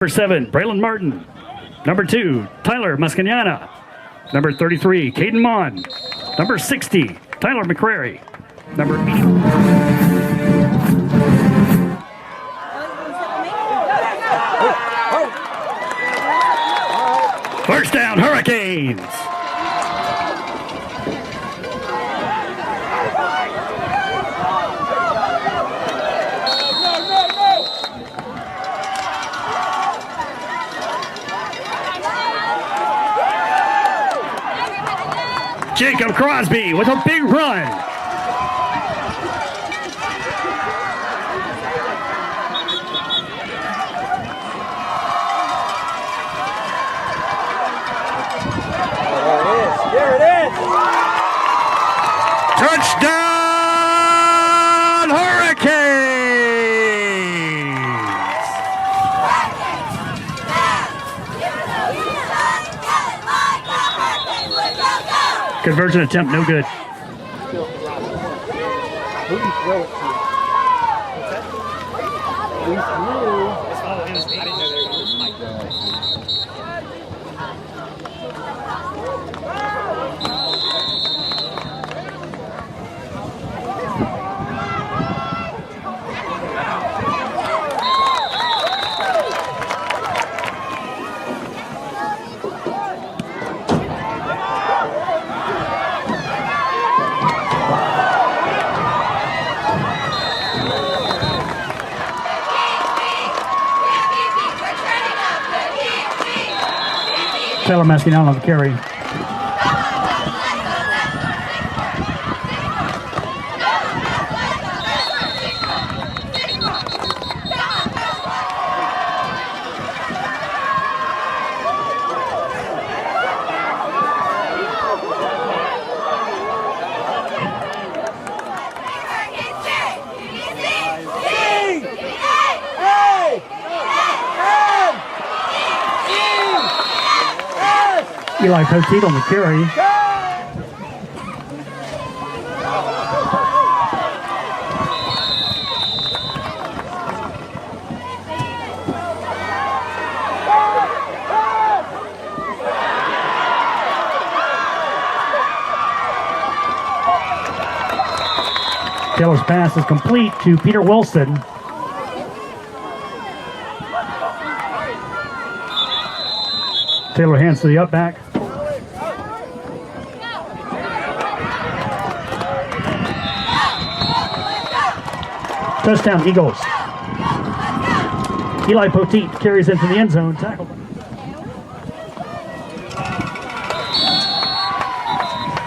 Number 7, Braylon Martin. Number 2, Tyler Mascaniana. Number 33, Caden Mon. Number 60, Tyler McCrary. Number 80. First down, Hurricanes. Jacob Crosby with a big run. There it is. Touchdown, Hurricanes! Conversion attempt, no good. Who do you throw it to? We threw. Taylor Mascaniana on the carry. Eli Poteet on the carry. Taylor's pass is complete to Peter Wilson. Taylor hands to the up back. Touchdown, Eagles. Eli Poteet carries into the end zone. Tackle.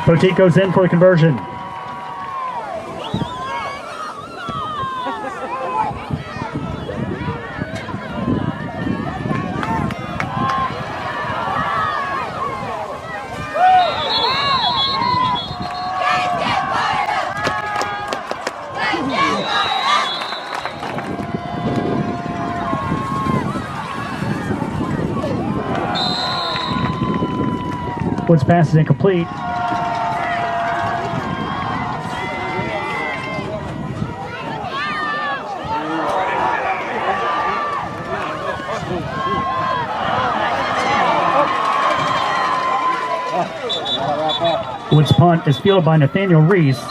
Poteet goes in for the conversion. Woods' pass is incomplete. Woods' punt is fielded by Nathaniel Reese.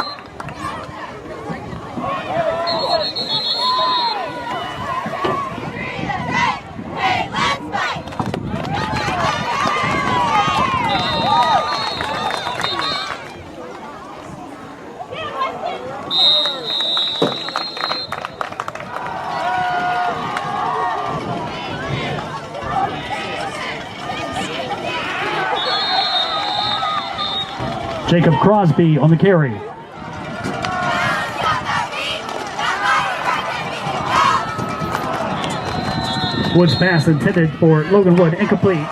Jacob Crosby on the carry. Woods' pass intended for Logan Wood, incomplete.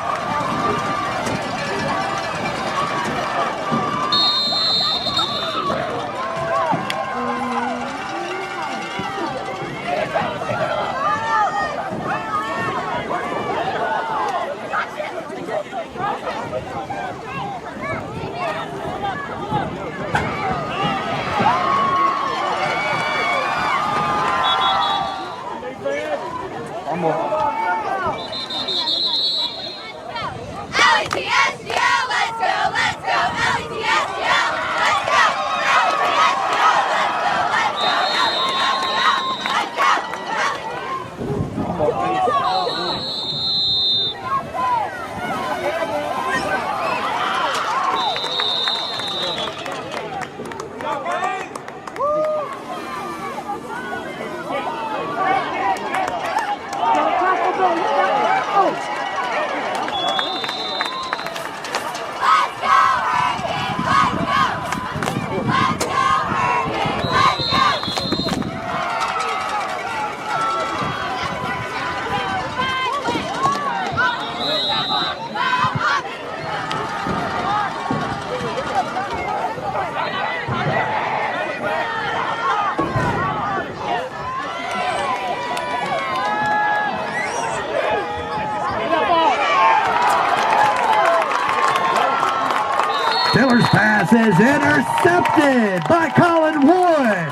Taylor's pass is intercepted by Colin Wood.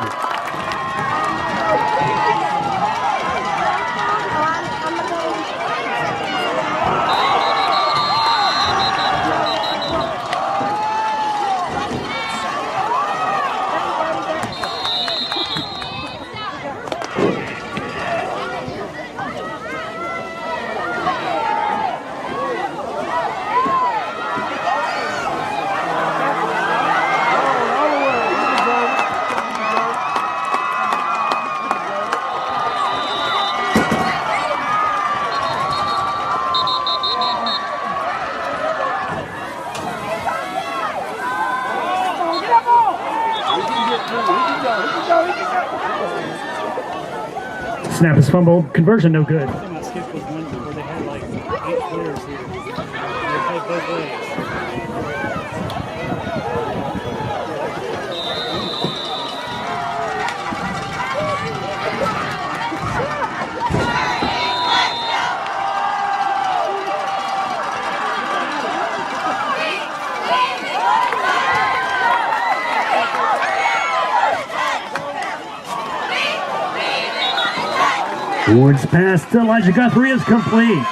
Snap is fumbled. Conversion no good. My skip was one where they had like 8 players here. They played both ways. Wood's pass to Elijah Guthrie is complete.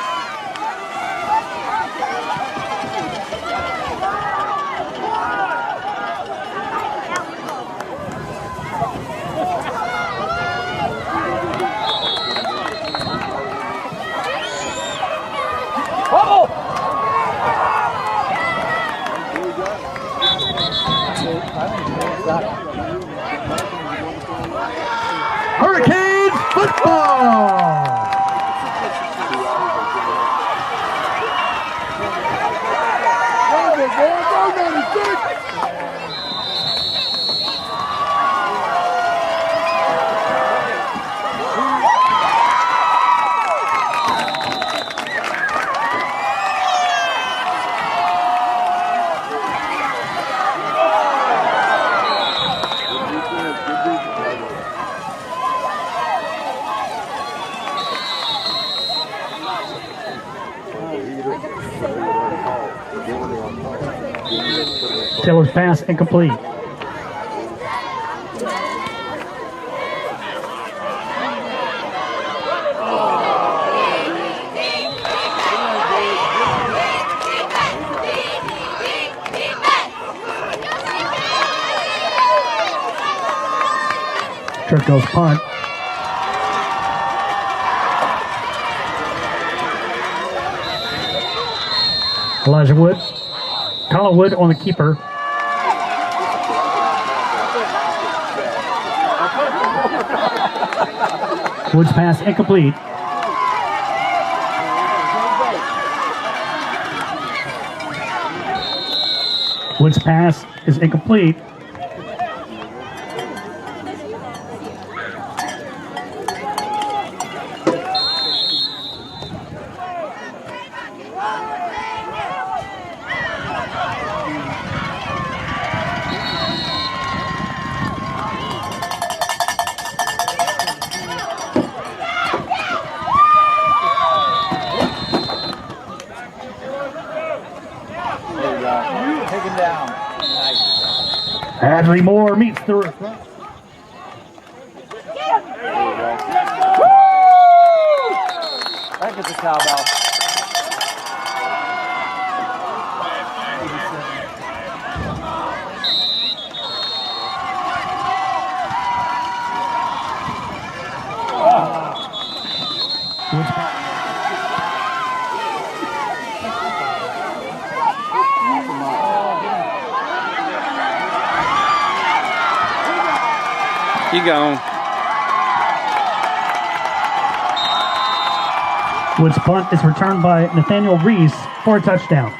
Hurricanes football. Taylor's pass incomplete. Churchill's punt. Elijah Wood. Colin Wood on the keeper. Wood's pass incomplete. Wood's pass is incomplete. Take him down. Nice. Hadley Moore meets the roof. That gets a cowbell. You gone. Wood's punt is returned by Nathaniel Reese for a touchdown.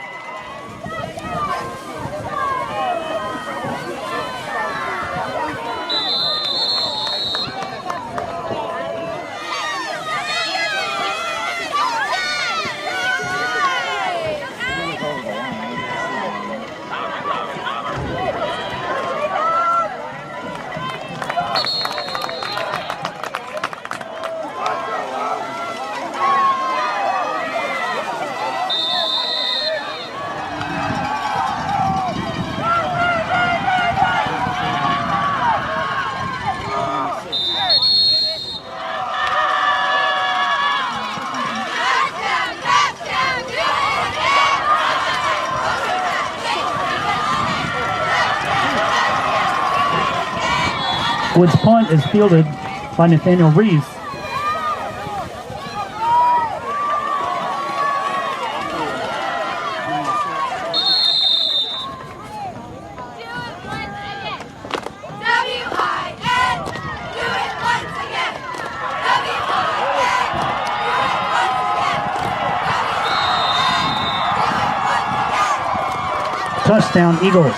Woods' punt is fielded by Nathaniel Reese. Touchdown, Eagles.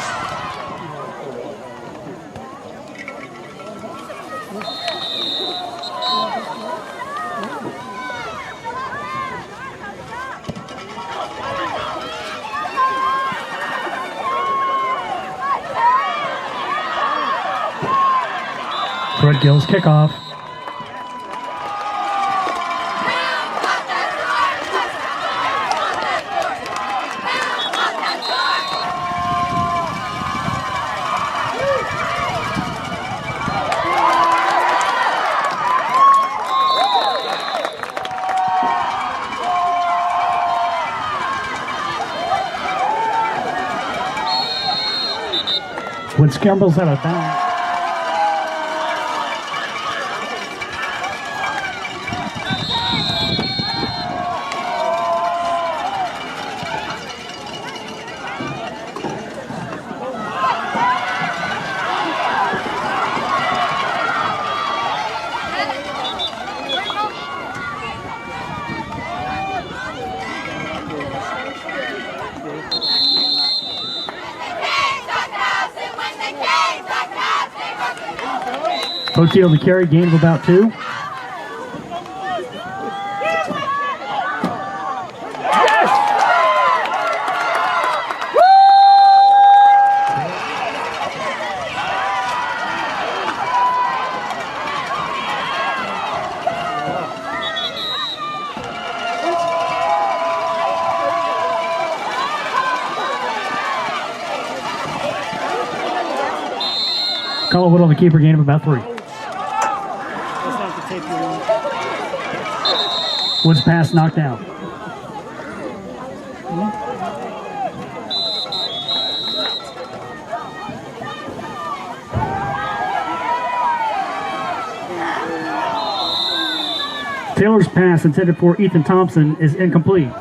Fred Gill's kickoff. When scrambles out of bounds. OT on the carry, gain of about 2. Collinwood on the keeper, gain of about 3. Woods pass knocked down. Taylor's pass intended for Ethan Thompson is incomplete.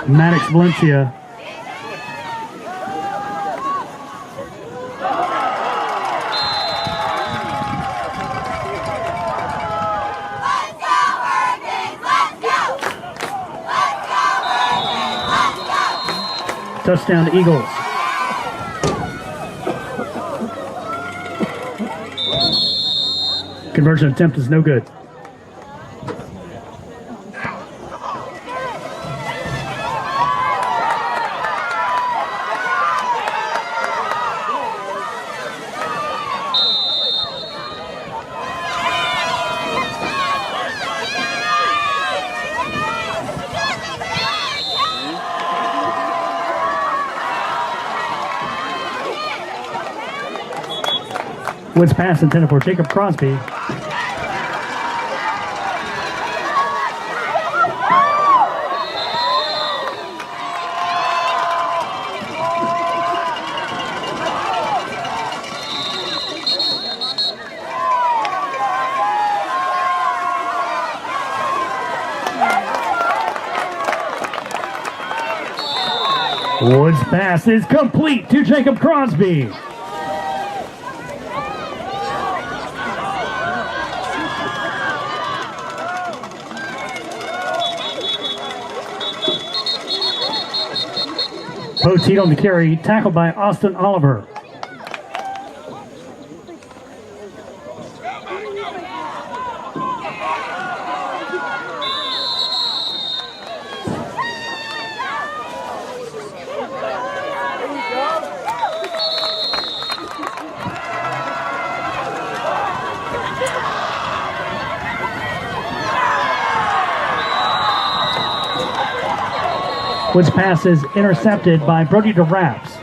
Maddox Valencia. Touchdown to Eagles. Conversion attempt is no good. Woods pass intended for Jacob Crosby. Woods pass is complete to Jacob Crosby. Poteet on the carry, tackled by Austin Oliver. Woods pass is intercepted by Brody DeRaps.